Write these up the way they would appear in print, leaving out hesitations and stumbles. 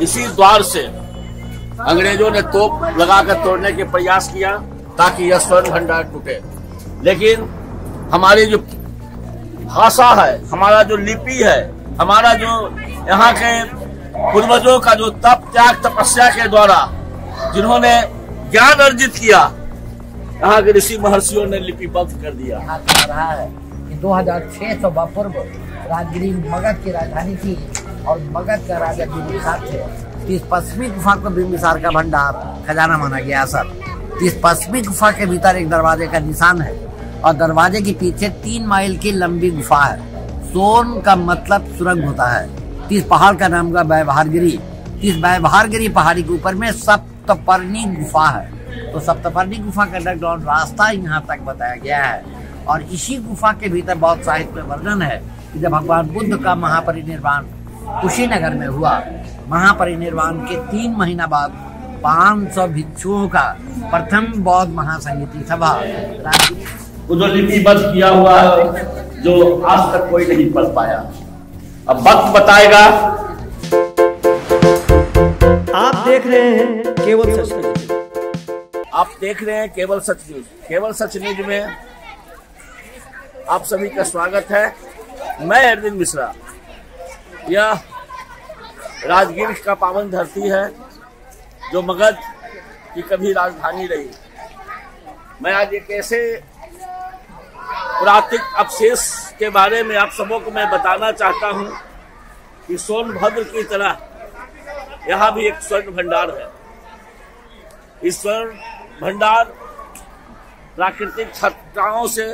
इसी द्वार से अंग्रेजों ने तोप लगाकर तोड़ने के प्रयास किया ताकि यह स्वर्ण भंडार टूटे। लेकिन हमारी जो भाषा है, हमारा जो लिपि है, हमारा जो यहाँ के पूर्वजों का जो तप त्याग तपस्या के द्वारा जिन्होंने ज्ञान अर्जित किया, यहाँ के ऋषि महर्षियों ने लिपिबद्ध कर दिया। रहा है कि 2600 पूर्व राजगिरी मगध की राजधानी थी और मगध का राजा बिंबिसार थे। इस पश्चिमी गुफा को बिंबिसार का भंडार खजाना माना गया सर। इस पश्चिमी गुफा के भीतर एक दरवाजे का निशान है और दरवाजे के पीछे 3 माइल की लंबी गुफा है। सोन का मतलब सुरंग होता है। इस पहाड़ का नाम का व्यवहारगिरी। इस व्यवहारगिरी पहाड़ी के ऊपर में सप्तपर्णी गुफा है। तो सप्तपर्णी गुफा का अंडरग्राउंड रास्ता यहाँ तक बताया गया है। और इसी गुफा के भीतर बहुत साहित्य वर्णन है कि जब भगवान बुद्ध का महापरिनिर्वाण कुशीनगर में हुआ, महापरिनिर्वाण के 3 महीना बाद 500 भिक्षुओं का प्रथम बौद्ध महासंगीति सभा जो लिपिबद्ध किया हुआ है, जो आज तक कोई नहीं पढ़ पाया। अब वक्त बताएगा। आप देख रहे हैं केवल सच न्यूज। आप देख रहे हैं केवल सच न्यूज। केवल सच न्यूज में आप सभी का स्वागत है। मैं अरविंद मिश्रा। यह राजगीर का पावन धरती है जो मगध की कभी राजधानी रही। मैं आज एक ऐसे पुरातनिक अवशेष के बारे में आप सबों को मैं बताना चाहता हूं कि सोनभद्र की तरह यहाँ भी एक स्वर्ण भंडार है। इस स्वर्ण भंडार प्राकृतिक छटाओं से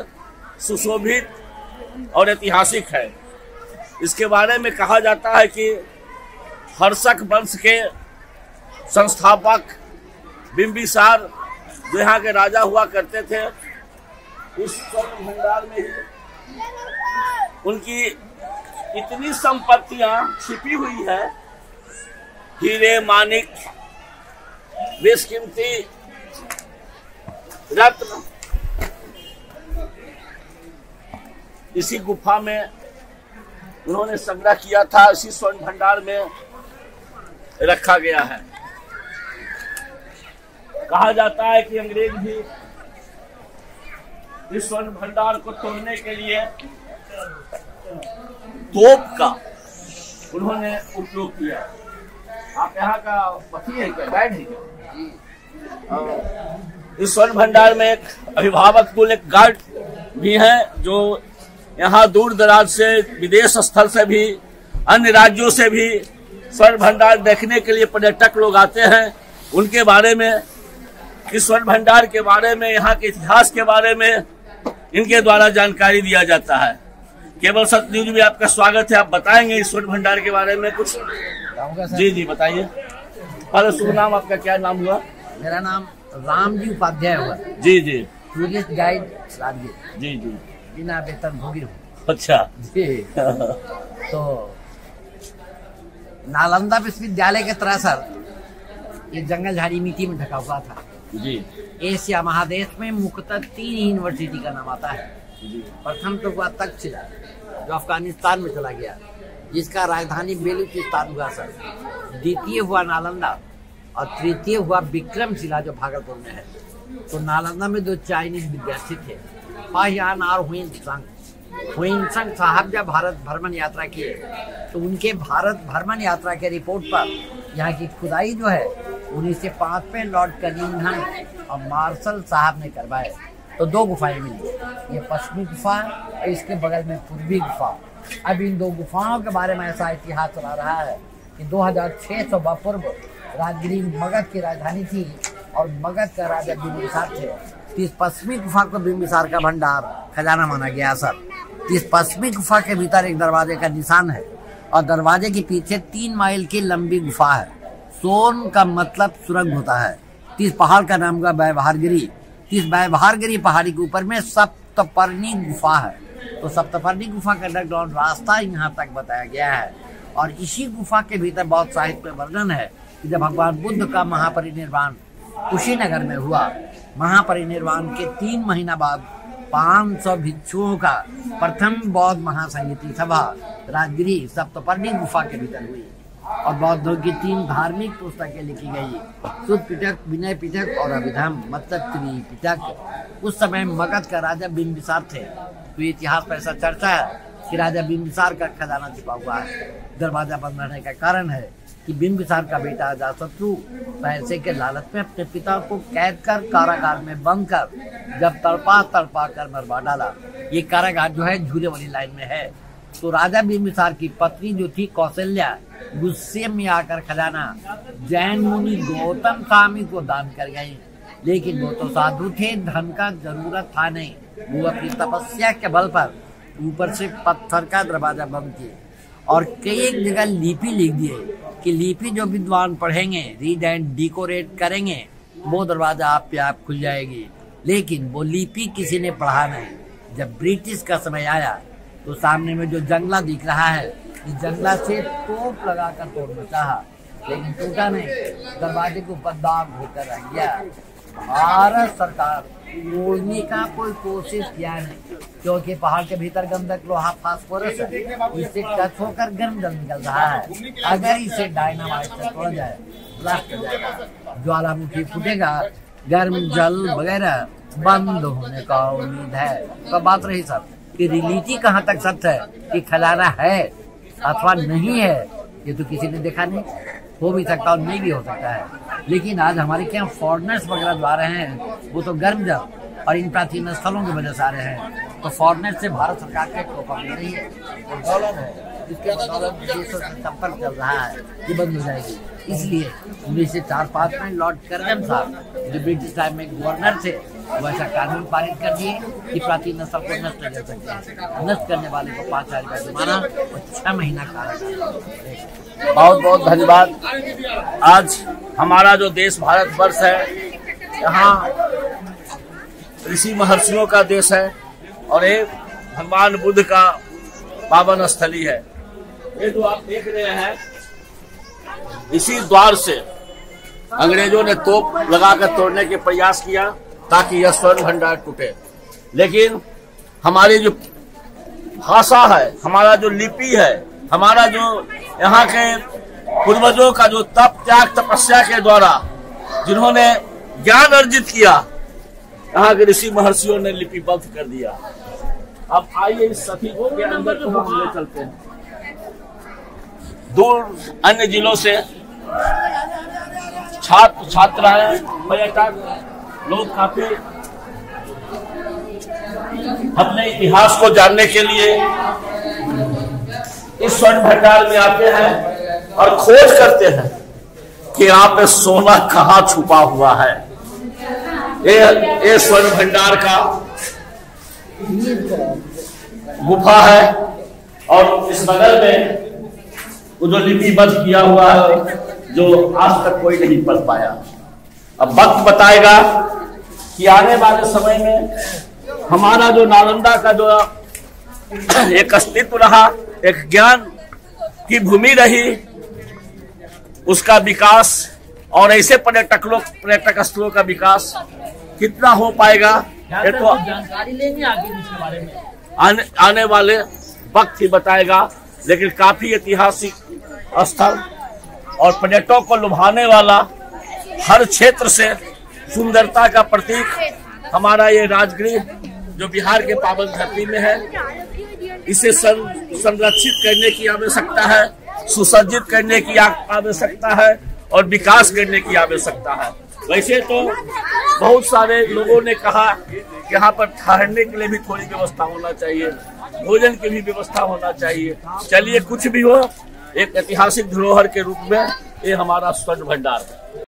सुशोभित और ऐतिहासिक है। इसके बारे में कहा जाता है कि हर्षक वंश के संस्थापक बिंबिसार जो यहाँ के राजा हुआ करते थे, इस स्वर्ण भंडार में ही उनकी इतनी संपत्तियां छिपी हुई है, हीरे मानिक बेशकीमती रत्न इसी गुफा में उन्होंने संग्रह किया था। इसी स्वर्ण भंडार में रखा गया है। कहा जाता है कि अंग्रेज भी इस स्वर्ण भंडार को तोड़ने के लिए तोप का उन्होंने उपयोग किया। आप यहाँ का पति है क्या? गाइड है क्या? इस स्वर्ण भंडार में एक अभिभावक कुल एक गार्ड भी है जो यहाँ दूर दराज से, विदेश स्थल से भी, अन्य राज्यों से भी स्वर्ण भंडार देखने के लिए पर्यटक लोग आते हैं। उनके बारे में, इस स्वर्ण भंडार के बारे में, यहाँ के इतिहास के बारे में इनके द्वारा जानकारी दिया जाता है। केवल सच न्यूज में आपका स्वागत है। आप बताएंगे इस स्वर्ण भंडार के बारे में कुछ? जी जी बताइए। पहले शुभ नाम आपका क्या नाम हुआ? मेरा नाम रामजी उपाध्याय हुआ। जी जी। Tourist guide Rajgir. जी जी। बिना वेतन भोगी हूँ। अच्छा जी। तो नालंदा विश्वविद्यालय के तरह सर ये जंगल झाड़ी मिट्टी में ढका हुआ था जी। एशिया महादेश में मुख्यतः 3 यूनिवर्सिटी का नाम आता है जी। प्रथम तो हुआ तक्षशिला जो अफगानिस्तान में चला गया, जिसका राजधानी बेलूचिस्तान हुआ सर। द्वितीय हुआ नालंदा और तृतीय हुआ विक्रमशिला जो भागलपुर में है। तो नालंदा में 2 चाइनीज विद्यार्थी थे, फाहियान और हुइनसंग साहब जब भारत भ्रमण यात्रा किए तो उनके भारत भ्रमण यात्रा के रिपोर्ट पर यहाँ की खुदाई जो है 1905 में लॉर्ड कनिंघम और मार्शल साहब ने करवाए। तो 2 गुफाएं मिली, ये पश्चिमी गुफा और इसके बगल में पूर्वी गुफा। अब इन 2 गुफाओं के बारे में ऐसा इतिहास चला रहा है कि 2600 पूर्व राजगिरी मगध की राजधानी थी और मगध का राजा बिंबिसार थे। इस पश्चिमी गुफा को बिंबिसार का भंडार खजाना माना गया सर। इस पश्चिमी गुफा के भीतर एक दरवाजे का निशान है और दरवाजे के पीछे 3 माइल की लंबी गुफा है। सोन का मतलब सुरंग होता है। इस पहाड़ का नाम का व्यवहारगिरी। इस व्यवहारगिरी पहाड़ी के ऊपर में सप्तपर्णी गुफा है। तो सप्तपर्णी गुफा का अंडरग्राउंड रास्ता यहाँ तक बताया गया है। और इसी गुफा के भीतर बहुत साहित्य वर्णन है कि जब भगवान बुद्ध का महापरिनिर्वाण कुशीनगर में हुआ, महापरिनिर्वाण के 3 महीना बाद 500 भिक्षुओं का प्रथम बौद्ध महासंगीति सभा राजगिरी सप्तपर्णी गुफा के भीतर हुई। और बौद्धों की 3 धार्मिक पुस्तकें लिखी गई, सुत पिटक, विनय पिटक और अभिधम मतलब त्रिपिटक। उस समय मगध का राजा बिंबिसार थे। तो इतिहास में ऐसा चर्चा है कि राजा बिंबिसार का खजाना छिपा हुआ है। दरवाजा बंद रहने का कारण है कि बिंबिसार का बेटा अजातशत्रु पैसे के लालच में अपने पिता को कैद कर कारागार में बंद कर जब तड़पा कर मरवा डाला। ये कारागार जो है झूले वाली लाइन में है। तो राजा बिंबिसार की पत्नी जो थी कौशल्या, गुस्से में आकर खजाना जैन मुनि गौतम स्वामी को दान कर गई। लेकिन वो तो साधु थे, धन का जरूरत था नहीं। वो अपनी तपस्या के बल पर ऊपर से पत्थर का दरवाजा बंद किए और कई जगह लिपि लिख दिए कि लिपि जो विद्वान पढ़ेंगे, रीड एंड डिकोरेट करेंगे, वो दरवाजा आप पे आप खुल जाएगी। लेकिन वो लिपि किसी ने पढ़ा नहीं। जब ब्रिटिश का समय आया तो सामने में जो जंगला दिख रहा है, इस जंगला से तोप लगाकर तोड़ना चाहा, लेकिन टूटा नहीं। दरवाजे को ऊपर दाग होकर रह गया। भारत सरकार तोड़ने का कोई कोशिश किया नहीं, क्योंकि पहाड़ के भीतर गंधक लोहा फास्फोरस है, इससे टच होकर गर्म जल निकल रहा है। अगर इसे डायनामाइट से तोड़ा जाए, ब्लास्ट हो जाएगा, ज्वालामुखी फूटेगा, गर्म जल वगैरह बंद होने का उम्मीद है। तो बात रही सब कि रियलिटी कहाँ तक सत्य है कि खजाना है अथवा नहीं है, ये तो किसी ने देखा नहीं। हो भी सकता और नहीं भी हो सकता है। लेकिन आज हमारे क्या फॉरेनर्स वगैरह जो आ रहे हैं, वो तो गर्म जल और इन प्राचीन स्थलों की वजह से आ रहे हैं। तो फॉरेनर्स से भारत सरकार का कोई प्रॉब्लम नहीं है, डॉलर है, इसके बदौलत विदेशों से संपर्क चल रहा है, ये बंद हो जाएगी। इसलिए 1904-5 में लॉर्ड कर्जन साहब जो ब्रिटिश टाइम में गवर्नर थे, वो ऐसा कानून पारित कर दिए कि प्राचीन नस्ल को नष्ट कर सकते हैं। नष्ट करने वाले को 5,000 रुपये जुर्माना और 6 महीना कारागार। बहुत बहुत धन्यवाद। आज हमारा जो देश भारतवर्ष है, यहाँ ऋषि महर्षियों का देश है और ये भगवान बुद्ध का पावन स्थली है। ये जो आप देख रहे हैं, इसी द्वार से अंग्रेजों ने तोप लगाकर तोड़ने के प्रयास किया ताकि यह स्वर्ण भंडार टूटे। लेकिन हमारी जो भाषा है, हमारा जो लिपि है, हमारा जो यहाँ के पूर्वजों का जो तप त्याग तपस्या के द्वारा जिन्होंने ज्ञान अर्जित किया, यहाँ के ऋषि महर्षियों ने लिपिबद्ध कर दिया। अब आइए इस सतीकों के अंदर को हम ले चलते हैं। दूर अन्य जिलों से छात्र छात्राएं, पर्यटक लोग काफी अपने इतिहास को जानने के लिए इस स्वर्ण भंडार में आते हैं और खोज करते हैं कि यहाँ पे सोना कहाँ छुपा हुआ है। ये स्वर्ण भंडार का गुफा है और इस बगल में वो जो लिपिबद्ध किया हुआ है, जो आज तक कोई नहीं पढ़ पाया। अब वक्त बताएगा कि आने वाले समय में हमारा जो नालंदा का जो एक अस्तित्व रहा, एक ज्ञान की भूमि रही, उसका विकास और ऐसे पर्यटक स्थलों का विकास कितना हो पाएगा, ये तो जानकारी लेंगे आगे इसके बारे में आने वाले वक्त ही बताएगा। लेकिन काफी ऐतिहासिक स्थल और पर्यटकों को लुभाने वाला, हर क्षेत्र से सुंदरता का प्रतीक हमारा ये राजगृह जो बिहार के पावन धरती में है, इसे संरक्षित करने की आवश्यकता है, सुसज्जित करने की आवश्यकता है और विकास करने की आवश्यकता है। वैसे तो बहुत सारे लोगों ने कहा कि यहाँ पर ठहरने के लिए भी थोड़ी व्यवस्था होना चाहिए, भोजन की भी व्यवस्था होना चाहिए। चलिए, कुछ भी हो, एक ऐतिहासिक धरोहर के रूप में ये हमारा स्वर्ण भंडार है।